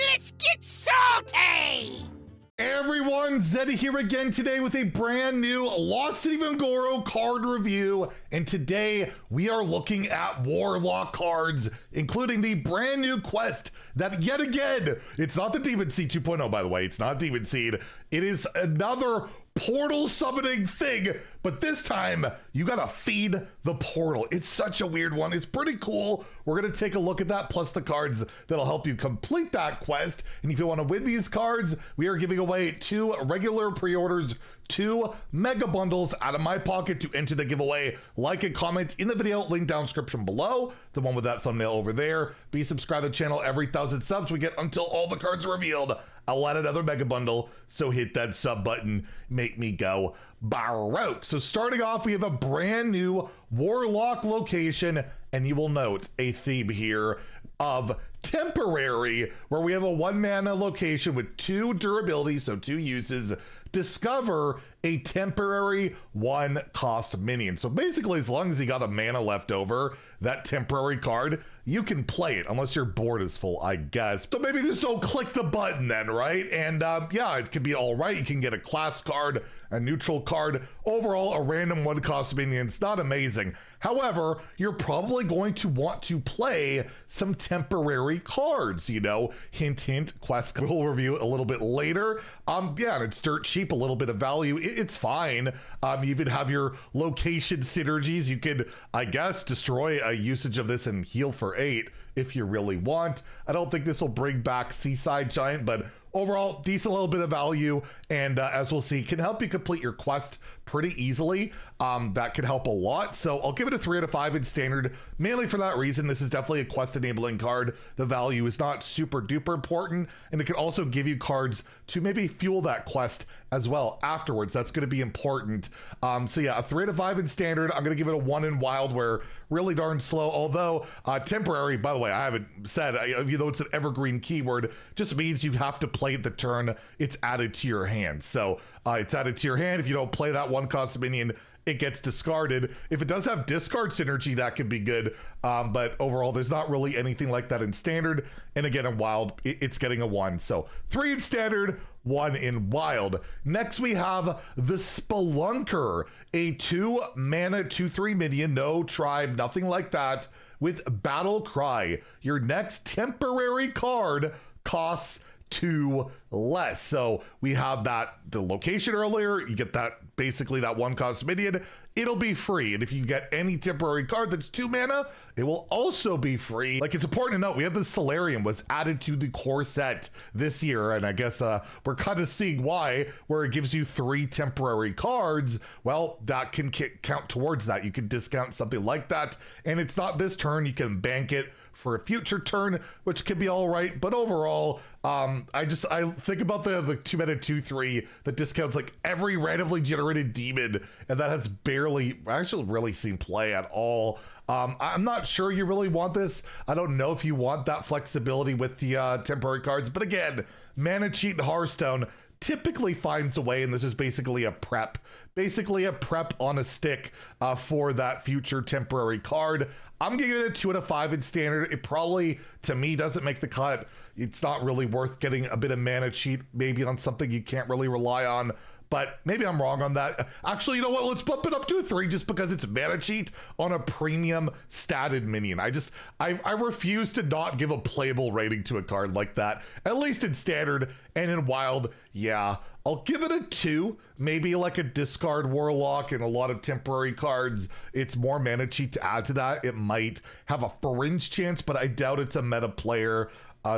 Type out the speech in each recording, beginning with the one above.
Let's get salty! Everyone, Zeddy here again today with a brand new Lost City of Ngoro card review, and today we are looking at Warlock cards, including the brand new quest that yet again, it's not the Demon Seed 2.0 by the way, it's not Demon Seed, it is another portal summoning thing, but this time you gotta feed the portal. It's such a weird one. It's pretty cool. We're gonna take a look at that, plus the cards that'll help you complete that quest. And if you want to win these cards, we are giving away 2 regular pre-orders, 2 mega bundles out of my pocket to enter the giveaway. Like and comment in the video, link down description below, the one with that thumbnail over there. Be subscribed to the channel. Every 1,000 subs we get until all the cards are revealed, I'll add another mega bundle, so hit that sub button, make me go baroque. So starting off, we have a brand new Warlock location, and you will note a theme here of temporary, where we have a 1 mana location with 2 durability, so 2 uses. Discover a temporary 1 cost minion. So basically, as long as you got a mana left over, that temporary card, you can play it unless your board is full, I guess. So maybe just don't click the button then, right? And yeah, it could be all right. You can get a class card, a neutral card, overall a random 1 cost minion. It's not amazing. However, you're probably going to want to play some temporary cards, you know, hint, hint, quest we'll review a little bit later. Yeah, and it's dirt cheap, a little bit of value. It's fine. You even have your location synergies. You could, I guess, destroy a usage of this and heal for 8 if you really want. I don't think this will bring back Seaside Giant, but overall, decent little bit of value, and as we'll see, can help you complete your quest pretty easily. That could help a lot, so I'll give it a 3 out of 5 in standard, mainly for that reason. This is definitely a quest enabling card. The value is not super duper important, and it can also give you cards to maybe fuel that quest as well afterwards. That's going to be important. So yeah, a 3 out of 5 in standard. I'm going to give it a 1 in wild, where really darn slow, although temporary, by the way, I haven't said, you know, it's an evergreen keyword, just means you have to play it the turn it's added to your hand. So it's added to your hand. If you don't play that 1 cost minion, it gets discarded. If it does have discard synergy, that could be good, but overall there's not really anything like that in standard. And again, in wild, it's getting a 1. So 3 in standard, 1 in wild. Next we have the Spelunker, a 2 mana 2/3 minion, no tribe, nothing like that, with Battle Cry. Your next temporary card costs 2 less. So we have that, the location earlier, you get that, basically that 1 cost minion, it'll be free. And if you get any temporary card that's 2 mana, it will also be free. Like, it's important to note, we have the Solarium was added to the core set this year, and I guess we're kind of seeing why, where it gives you 3 temporary cards. Well, that can count towards that. You can discount something like that, and it's not this turn, you can bank it for a future turn, which could be all right. But overall, I think about the 2 mana 2/3 that discounts like every randomly generated demon, and that has barely actually really seen play at all. I'm not sure you really want this. I don't know if you want that flexibility with the temporary cards, but again, Mana Cheat and Hearthstone typically finds a way, and this is basically a prep on a stick for that future temporary card. I'm giving it a 2 out of 5 in standard. It probably, to me, doesn't make the cut. It's not really worth getting a bit of Mana Cheat, maybe on something you can't really rely on, but maybe I'm wrong on that. Actually, you know what? Let's bump it up to a 3 just because it's Mana Cheat on a premium statted minion. I refuse to not give a playable rating to a card like that, at least in standard. And in wild, yeah, I'll give it a 2, maybe like a discard Warlock and a lot of temporary cards. It's more Mana Cheat to add to that. It might have a fringe chance, but I doubt it's a meta player.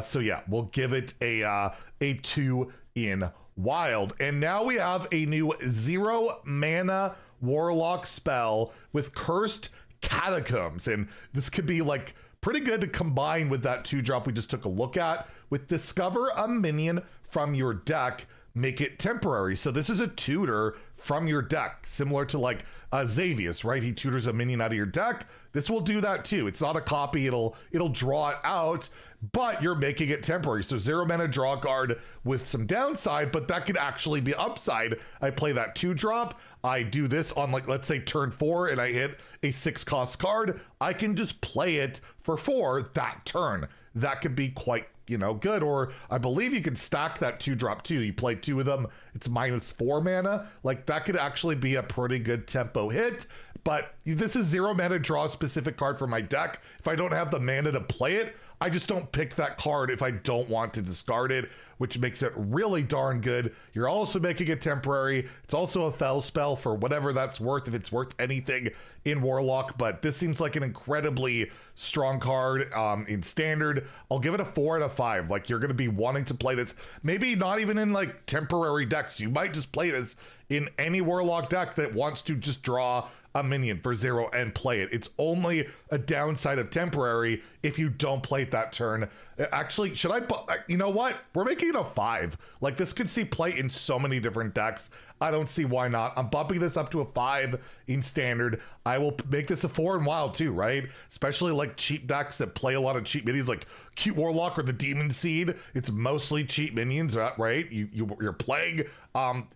So yeah, we'll give it a 2 in wild. And now we have a new 0 mana Warlock spell with Cursed Catacombs, and this could be like pretty good to combine with that 2-drop we just took a look at with Discover a minion from your deck, make it temporary. So this is a tutor from your deck, similar to like Xavius, right? He tutors a minion out of your deck. This will do that too. It's not a copy, it'll draw it out, but you're making it temporary. So 0 mana draw card with some downside, but that could actually be upside. I play that 2-drop, I do this on, like, let's say turn 4, and I hit a 6-cost card. I can just play it for 4 that turn. That could be quite you know, good. Or I believe you can stack that 2-drop too. You play 2 of them, it's -4 mana. Like that could actually be a pretty good tempo hit. But this is 0 mana draw specific card for my deck. If I don't have the mana to play it, I just don't pick that card if I don't want to discard it, which makes it really darn good. You're also making it temporary. It's also a fell spell for whatever that's worth, if it's worth anything in Warlock, but this seems like an incredibly strong card in Standard. I'll give it a 4 out of 5. Like, you're going to be wanting to play this, maybe not even in like temporary decks. You might just play this in any Warlock deck that wants to just draw a minion for 0 and play it. It's only a downside of temporary if you don't play it that turn. Actually, should I, you know what? We're making it a 5. Like, this could see play in so many different decks. I don't see why not. I'm bumping this up to a 5 in Standard. I will make this a 4 in Wild too, right? Especially like cheap decks that play a lot of cheap minions, like Cute Warlock or the Demon Seed. It's mostly cheap minions, right? You're playing.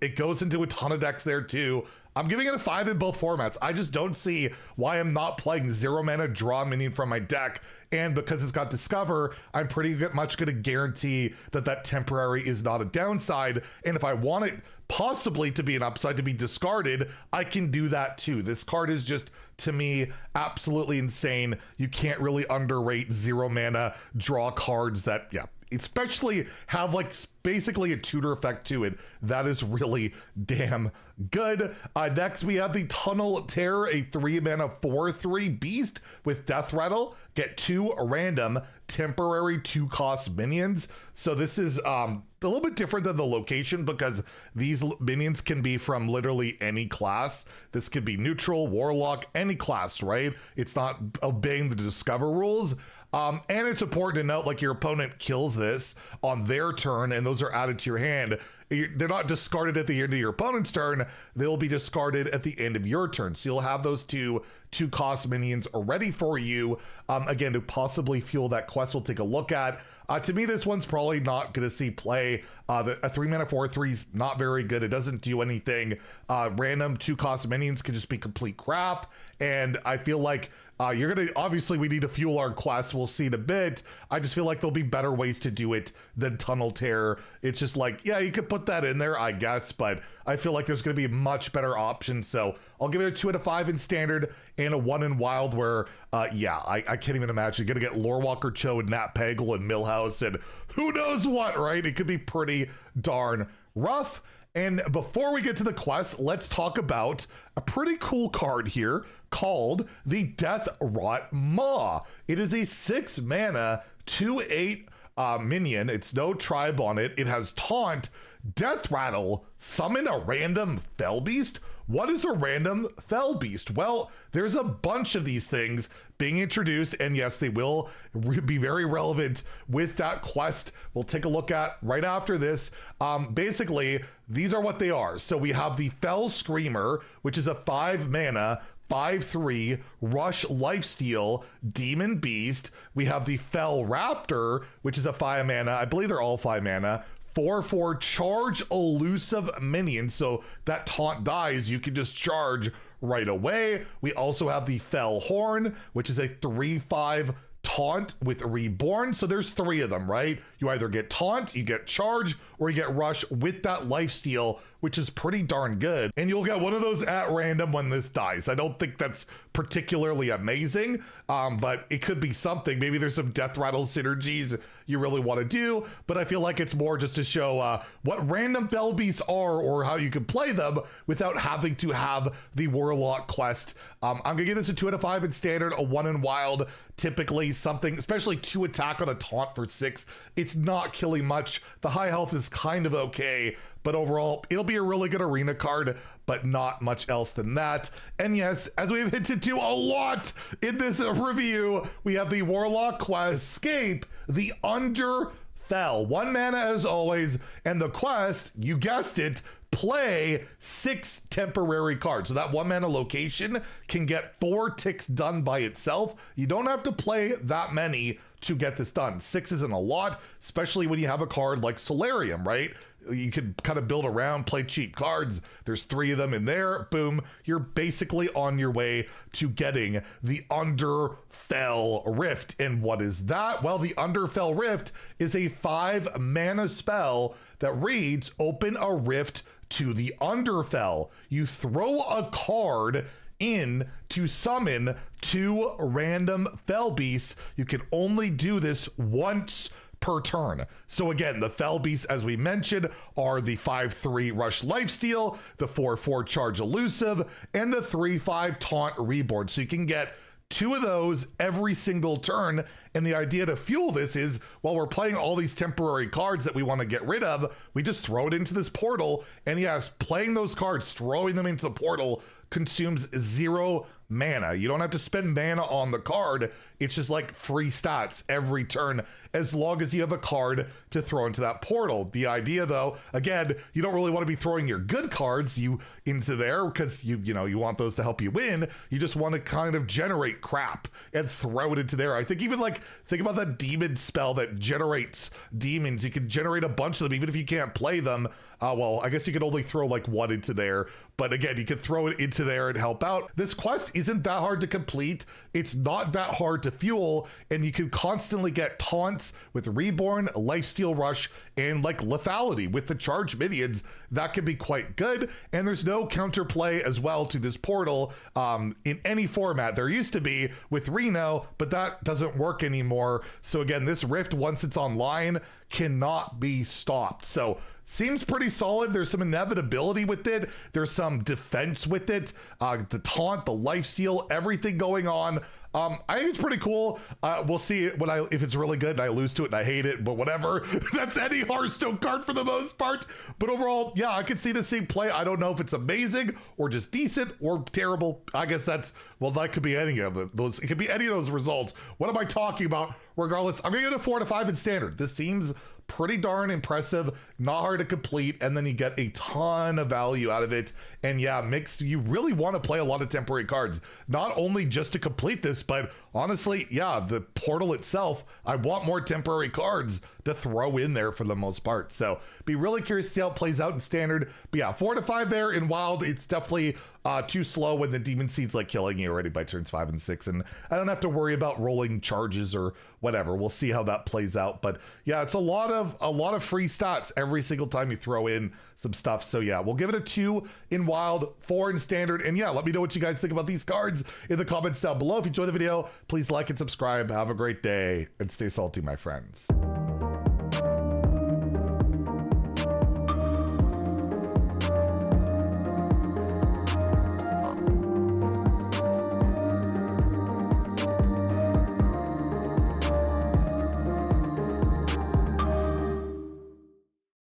It goes into a ton of decks there too. I'm giving it a 5 in both formats. I just don't see why I'm not playing 0 mana draw minion from my deck. And because it's got Discover, I'm pretty much going to guarantee that that temporary is not a downside. And if I want it possibly to be an upside, to be discarded, I can do that too. This card is just, to me, absolutely insane. You can't really underrate 0 mana draw cards that, yeah, especially have like basically a tutor effect to it. That is really damn good. Next we have the Tunnelterror, a 3 mana 4/3 beast with Death Rattle. Get 2 random temporary 2-cost minions. So this is a little bit different than the location, because these minions can be from literally any class. This could be neutral, Warlock, any class, right? It's not obeying the Discover rules. And it's important to note, like, your opponent kills this on their turn and those are added to your hand. They're not discarded at the end of your opponent's turn. They'll be discarded at the end of your turn. So you'll have those 2-cost minions ready for you, again, to possibly fuel that quest we'll take a look at. To me, this one's probably not going to see play. A 3 mana 4/3 is not very good. It doesn't do anything. Random 2-cost minions can just be complete crap. And I feel like you're going to, obviously we need to fuel our quests. We'll see in a bit. I just feel like there'll be better ways to do it than Tunnelterror. It's just like, yeah, you could put that in there, I guess, but I feel like there's going to be a much better option. So I'll give it a 2 out of 5 in Standard and a 1 in Wild, where, yeah, I can't even imagine. You're going to get Lorewalker Cho and Nat Pagel and Millhouse and who knows what, right? It could be pretty darn rough. And before we get to the quest, let's talk about a pretty cool card here called the Death Rot Maw. It is a 6 mana 2/8 minion. It's no tribe on it. It has Taunt, Death Rattle, summon a random Fell Beast. What is a random Fell Beast? Well, there's a bunch of these things being introduced, and yes, they will be very relevant with that quest we'll take a look at right after this. Basically, these are what they are. So we have the Fell Screamer, which is a 5 mana 5/3 rush lifesteal demon beast. We have the Fell Raptor, which is a 5 mana, I believe they're all 5 mana, 4/4 charge elusive minion. So that taunt dies, you can just charge right away. We also have the Fell Horn, which is a 3/5 taunt with Reborn. So there's 3 of them, right? You either get taunt, you get charge, or you get rush with that lifesteal, which is pretty darn good. And you'll get one of those at random when this dies. I don't think that's particularly amazing, but it could be something. Maybe there's some Death Rattle synergies you really want to do, but I feel like it's more just to show what random Fell Beasts are or how you can play them without having to have the Warlock Quest. I'm gonna give this a 2 out of 5 in Standard, a 1 in Wild. Typically something, especially 2 attack on a taunt for 6, it's not killing much. The high health is kind of okay, but overall it'll be a really good arena card, but not much else than that. And yes, as we've hinted to a lot in this review, we have the Warlock Quest Escape the Underfell. 1 mana as always, and the quest, you guessed it, play 6 temporary cards. So that 1 mana location can get 4 ticks done by itself. You don't have to play that many to get this done. 6 isn't a lot, especially when you have a card like Solarium, right? You could kind of build around, play cheap cards. There's 3 of them in there. Boom. You're basically on your way to getting the Underfell Rift. And what is that? Well, the Underfell Rift is a 5 mana spell that reads, open a rift to the Underfell. You throw a card in to summon 2 random fell beasts. You can only do this once per turn. So again, the fell beasts, as we mentioned, are the 5/3 rush lifesteal, the 4/4 charge elusive, and the 3/5 taunt reborn. So you can get 2 of those every single turn. And the idea to fuel this is, while we're playing all these temporary cards that we want to get rid of, we just throw it into this portal. And yes, playing those cards, throwing them into the portal consumes 0 mana. You don't have to spend mana on the card. It's just like free stats every turn, as long as you have a card to throw into that portal. The idea, though, again, you don't really want to be throwing your good cards into there, because you want those to help you win. You just want to kind of generate crap and throw it into there. I think even think about that demon spell that generates demons. You can generate a bunch of them, even if you can't play them. Well, I guess you could only throw like 1 into there, but again, you can throw it into there and help out. This quest isn't that hard to complete. It's not that hard to fuel, and you can constantly get taunts with Reborn, Lifesteal Rush, and like lethality with the charged minions. That can be quite good, and there's no counterplay as well to this portal in any format. There used to be with Reno, but that doesn't work anymore. So again, this Rift, once it's online, cannot be stopped. So seems pretty solid. There's some inevitability with it. There's some defense with it. The taunt, the lifesteal, everything going on. I think it's pretty cool. We'll see if it's really good and I lose to it and I hate it, but whatever. That's any Hearthstone card for the most part. But overall, yeah, I could see this thing play. I don't know if it's amazing or just decent or terrible. I guess that could be any of those. It could be any of those results. What am I talking about? Regardless, I'm gonna get a 4 to 5 in standard. This seems pretty darn impressive, not hard to complete, and then you get a ton of value out of it. And yeah, mixed, you really want to play a lot of temporary cards, not only just to complete this, but honestly, yeah, the portal itself, I want more temporary cards to throw in there for the most part. So be really curious to see how it plays out in standard. But yeah, 4 to 5 there. In wild, it's definitely too slow when the demon seed's like killing you already by turns 5 and 6, and I don't have to worry about rolling charges or whatever. We'll see how that plays out. But yeah, it's a lot of free stats every single time you throw in some stuff. So yeah, we'll give it a 2 in wild, 4 in standard. And yeah, let me know what you guys think about these cards in the comments down below. If you enjoyed the video, please like and subscribe. Have a great day and stay salty, my friends.